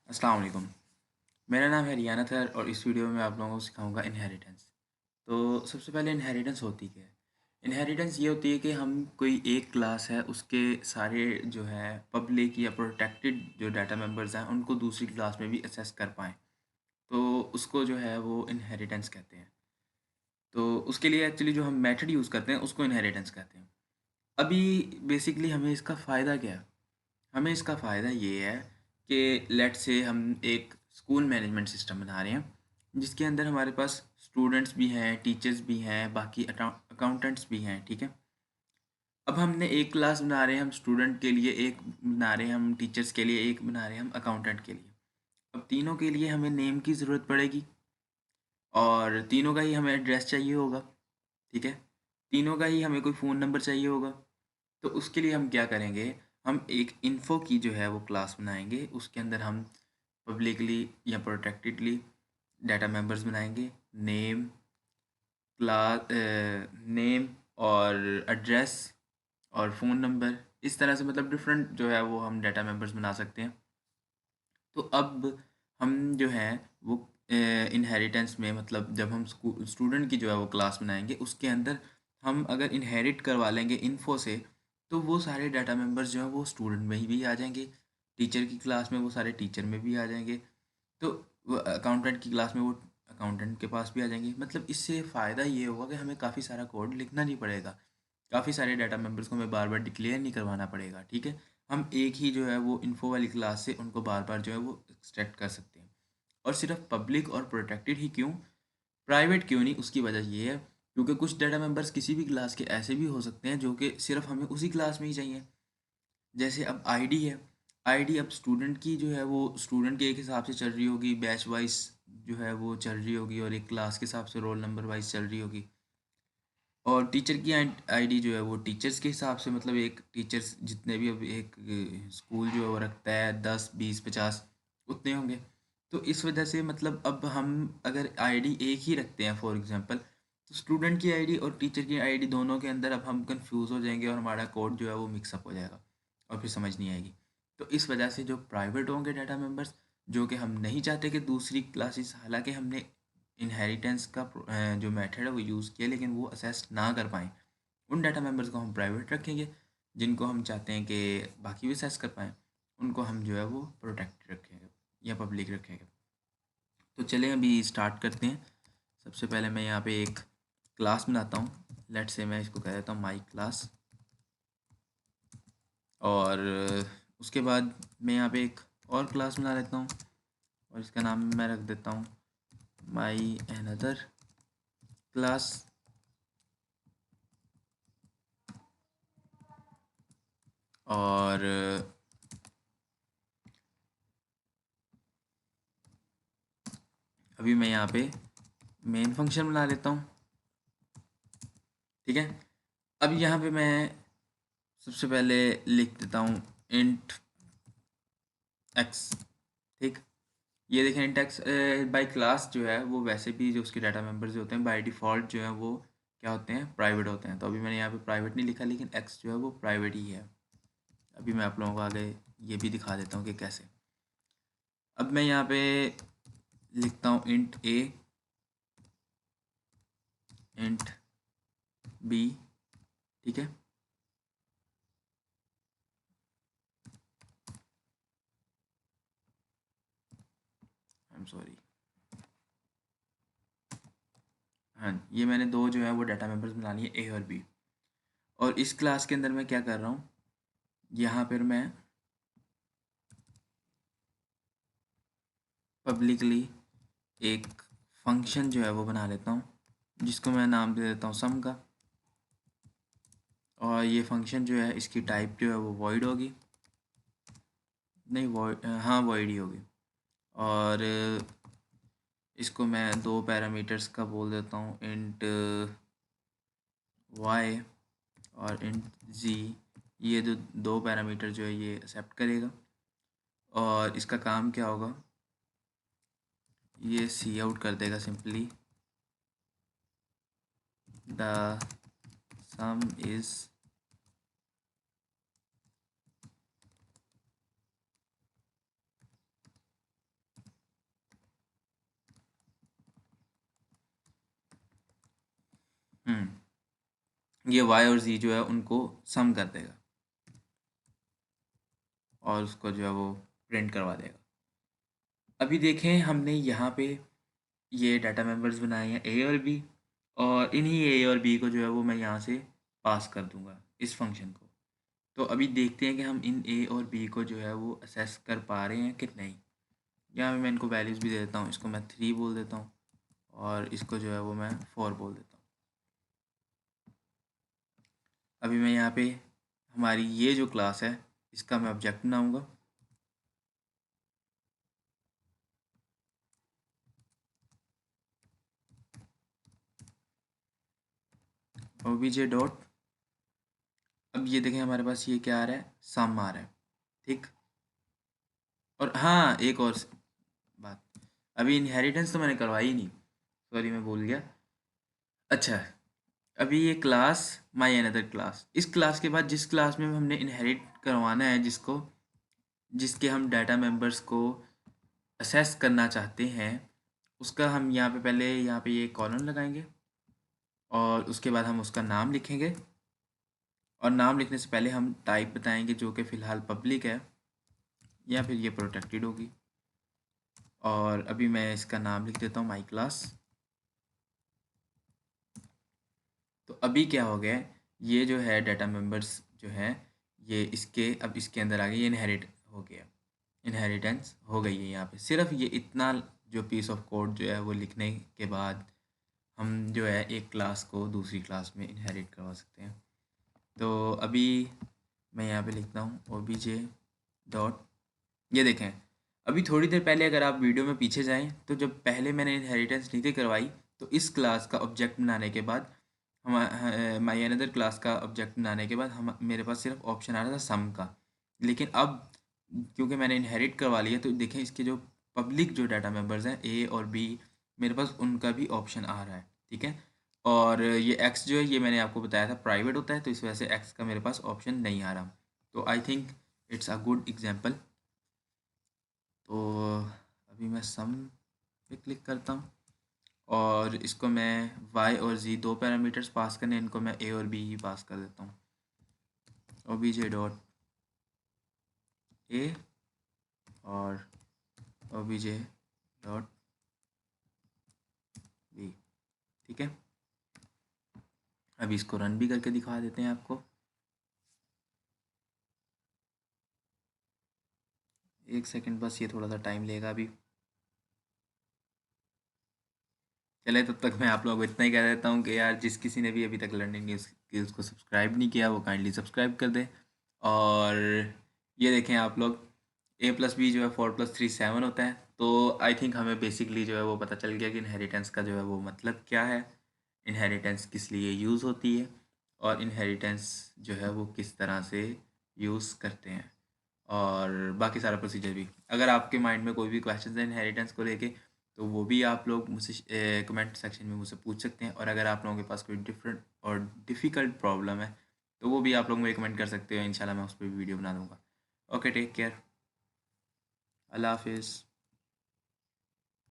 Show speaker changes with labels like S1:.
S1: अस्सलाम वालेकुम। मेरा नाम है रियानत है और इस वीडियो में आप लोगों को सिखाऊंगा इनहेरिटेंस। तो सबसे पहले इनहेरिटेंस होती क्या है? इनहेरिटेंस ये होती है कि हम कोई एक क्लास है उसके सारे जो है पब्लिक या प्रोटेक्टेड जो डाटा मेंबर्स हैं उनको दूसरी क्लास में भी एक्सेस कर पाएँ। तो उसको जो है वो इनहेरिटेंस कहते हैं। तो उसके लिए एक्चुअली जो हम मेथड यूज़ करते हैं उसको इनहेरिटेंस कहते हैं। अभी बेसिकली हमें इसका फ़ायदा क्या है? हमें इसका फ़ायदा ये है कि लेट्स से हम एक स्कूल मैनेजमेंट सिस्टम बना रहे हैं जिसके अंदर हमारे पास स्टूडेंट्स भी हैं, टीचर्स भी हैं, बाकी अकाउंटेंट्स भी हैं, ठीक है। अब हमने एक क्लास बना रहे हैं हम स्टूडेंट के लिए, एक बना रहे हैं हम टीचर्स के लिए, एक बना रहे हैं हम अकाउंटेंट के लिए। अब तीनों के लिए हमें नेम की ज़रूरत पड़ेगी और तीनों का ही हमें एड्रेस चाहिए होगा, ठीक है। तीनों का ही हमें कोई फ़ोन नंबर चाहिए होगा। तो उसके लिए हम क्या करेंगे, हम एक इन्फो की जो है वो क्लास बनाएंगे, उसके अंदर हम पब्लिकली या प्रोटेक्टेडली डाटा मेंबर्स बनाएंगे। नेम, क्लास, नेम और एड्रेस और फ़ोन नंबर, इस तरह से मतलब डिफरेंट जो है वो हम डाटा मेंबर्स बना सकते हैं। तो अब हम जो है वो इनहेरिटेंस में मतलब जब हम स्टूडेंट की जो है वो क्लास बनाएंगे उसके अंदर हम अगर इनहेरिट करवा लेंगे इन्फो से, तो वो सारे डाटा मेंबर्स जो हैं वो स्टूडेंट में ही भी आ जाएंगे, टीचर की क्लास में वो सारे टीचर में भी आ जाएंगे, तो वो अकाउंटेंट की क्लास में वो अकाउंटेंट के पास भी आ जाएंगे। मतलब इससे फ़ायदा ये होगा कि हमें काफ़ी सारा कोड लिखना नहीं पड़ेगा, काफ़ी सारे डाटा मेंबर्स को हमें बार बार डिक्लेयर नहीं करवाना पड़ेगा, ठीक है। हम एक ही जो है वो इन्फो वाली क्लास से उनको बार बार जो है वो एक्सट्रैक्ट कर सकते हैं। और सिर्फ पब्लिक और प्रोटेक्टेड ही क्यों, प्राइवेट क्यों नहीं, उसकी वजह ये है क्योंकि कुछ डाटा मेंबर्स किसी भी क्लास के ऐसे भी हो सकते हैं जो कि सिर्फ हमें उसी क्लास में ही चाहिए। जैसे अब आईडी है, आईडी अब स्टूडेंट की जो है वो स्टूडेंट के एक हिसाब से चल रही होगी, बैच वाइज जो है वो चल रही होगी, और एक क्लास के हिसाब से रोल नंबर वाइज चल रही होगी। और टीचर की आईडी जो है वो टीचर्स के हिसाब से, मतलब एक टीचर्स जितने भी अब एक स्कूल जो है वो रखता है 10 20 50 उतने होंगे। तो इस वजह से मतलब अब हम अगर आईडी एक ही रखते हैं फॉर एग्जांपल, तो स्टूडेंट की आईडी और टीचर की आईडी दोनों के अंदर अब हम कंफ्यूज हो जाएंगे और हमारा कोड जो है वो मिक्सअप हो जाएगा और फिर समझ नहीं आएगी। तो इस वजह से जो प्राइवेट होंगे डाटा मेंबर्स, जो कि हम नहीं चाहते कि दूसरी क्लासेस, हालांकि हमने इनहेरिटेंस का जो मेथड है वो यूज़ किया लेकिन वो असेस ना कर पाएँ, उन डाटा मेंबर्स को हम प्राइवेट रखेंगे। जिनको हम चाहते हैं कि बाकी भी असेस कर पाएँ, उनको हम जो है वो प्रोटेक्टेड रखेंगे या पब्लिक रखेंगे। तो चलें अभी स्टार्ट करते हैं। सबसे पहले मैं यहाँ पे एक क्लास बनाता हूँ, लेट्स से मैं इसको कह देता हूँ माई क्लास। और उसके बाद मैं यहाँ पे एक और क्लास बना लेता हूँ और इसका नाम मैं रख देता हूँ माई अनदर क्लास। और अभी मैं यहाँ पे मेन फंक्शन बना लेता हूँ, ठीक है। अब यहाँ पे मैं सबसे पहले लिख देता हूँ इंट एक्स, ठीक। ये देखें इंट एक्स बाई क्लास जो है वो वैसे भी जो उसके डाटा मेंबर्स जो होते हैं बाय डिफ़ॉल्ट जो है वो क्या होते हैं, प्राइवेट होते हैं। तो अभी मैंने यहाँ पे प्राइवेट नहीं लिखा लेकिन एक्स जो है वो प्राइवेट ही है। अभी मैं आप लोगों को आगे ये भी दिखा देता हूँ कि कैसे। अब मैं यहाँ पे लिखता हूँ इंट ए, इंट बी, ठीक है। आई एम सॉरी, हाँ ये मैंने दो जो है वो डाटा मेंबर्स बना लिए ए और बी। और इस क्लास के अंदर मैं क्या कर रहा हूँ, यहाँ पर मैं पब्लिकली एक फंक्शन जो है वो बना लेता हूँ जिसको मैं नाम दे देता हूँ सम का। और ये फंक्शन जो है इसकी टाइप जो है वो वॉइड होगी, नहीं वॉइड, हाँ वॉइड ही होगी। और इसको मैं दो पैरामीटर्स का बोल देता हूँ, इंट वाई और इंट जी। ये जो दो पैरामीटर जो है ये एक्सेप्ट करेगा और इसका काम क्या होगा, ये सी आउट कर देगा सिंपली द सम इज़ ये वाई और जी जो है उनको सम कर देगा और उसको जो है वो प्रिंट करवा देगा। अभी देखें हमने यहाँ पे ये डाटा मेंबर्स बनाए हैं ए और बी, और इन्हीं ए और बी को जो है वो मैं यहाँ से पास कर दूँगा इस फंक्शन को। तो अभी देखते हैं कि हम इन ए और बी को जो है वो असेस कर पा रहे हैं कि नहीं। यहाँ पे मैं इनको वैल्यूज़ भी दे देता हूँ, इसको मैं 3 बोल देता हूँ और इसको जो है वो मैं 4 बोल देता हूँ। अभी मैं यहाँ पे हमारी ये जो क्लास है इसका मैं ऑब्जेक्ट बनाऊँगा। obj डॉट, अब ये देखें हमारे पास ये क्या आ रहा है, सम आ रहा है, ठीक। और हाँ, एक और बात, अभी इनहेरिटेंस तो मैंने करवाई ही नहीं, सॉरी मैं भूल गया। अच्छा, अभी ये क्लास माई अनदर क्लास, इस क्लास के बाद जिस क्लास में हमने इनहेरिट करवाना है, जिसके हम डाटा मेंबर्स को असेस करना चाहते हैं, उसका हम यहाँ पे पहले यहाँ पे ये कॉलम लगाएंगे और उसके बाद हम उसका नाम लिखेंगे, और नाम लिखने से पहले हम टाइप बताएंगे जो कि फ़िलहाल पब्लिक है या फिर ये प्रोटेक्टेड होगी। और अभी मैं इसका नाम लिख देता हूँ माई क्लास। तो अभी क्या हो गया, ये जो है डाटा मेंबर्स जो है ये इसके अब इसके अंदर आ गए, ये इनहेरिट हो गया, इनहेरिटेंस हो गई है। यहाँ पे सिर्फ ये इतना जो पीस ऑफ कोड जो है वो लिखने के बाद हम जो है एक क्लास को दूसरी क्लास में इनहेरिट करवा सकते हैं। तो अभी मैं यहाँ पे लिखता हूँ obj डॉट, ये देखें अभी थोड़ी देर पहले अगर आप वीडियो में पीछे जाएं तो जब पहले मैंने इनहेरिटेंस नहीं थी करवाई, तो इस क्लास का ऑब्जेक्ट बनाने के बाद हम माई अनदर क्लास का ऑब्जेक्ट बनाने के बाद हम मेरे पास सिर्फ ऑप्शन आ रहा था सम का। लेकिन अब क्योंकि मैंने इनहेरिट करवा लिया, तो देखें इसके जो पब्लिक जो डाटा मेंबर्स हैं ए और बी, मेरे पास उनका भी ऑप्शन आ रहा है, ठीक है। और ये एक्स जो है ये मैंने आपको बताया था प्राइवेट होता है, तो इस वजह से एक्स का मेरे पास ऑप्शन नहीं आ रहा। तो I think it's a good example. तो अभी मैं सम पे क्लिक करता हूँ और इसको मैं y और z दो पैरामीटर्स पास करने, इनको मैं a और b ही पास कर देता हूँ। obj डॉट a और obj डॉट b, ठीक है। अभी इसको रन भी करके दिखा देते हैं आपको। एक सेकंड बस, ये थोड़ा सा टाइम लेगा अभी। चले तब तक मैं आप लोगों को इतना ही कह देता हूँ कि यार जिस किसी ने भी अभी तक लर्निंग स्किल्स को सब्सक्राइब नहीं किया वो काइंडली सब्सक्राइब कर दे। और ये देखें आप लोग, a+b जो है 4+3 7 होता है। तो आई थिंक हमें बेसिकली जो है वो पता चल गया कि इनहेरिटेंस का जो है वो मतलब क्या है, इनहेरिटेंस किस लिए यूज़ होती है, और इनहेरिटेंस जो है वो किस तरह से यूज़ करते हैं, और बाकी सारा प्रोसीजर भी। अगर आपके माइंड में कोई भी क्वेश्चन है इनहेरिटेंस को लेके, तो वो भी आप लोग मुझसे कमेंट सेक्शन में मुझसे पूछ सकते हैं। और अगर आप लोगों के पास कोई डिफरेंट और डिफ़िकल्ट प्रॉब्लम है तो वो भी आप लोग मुझे कमेंट कर सकते हो, इंशाल्लाह मैं उस पर भी वीडियो बना दूँगा। ओके, टेक केयर, अल्लाह हाफिज़।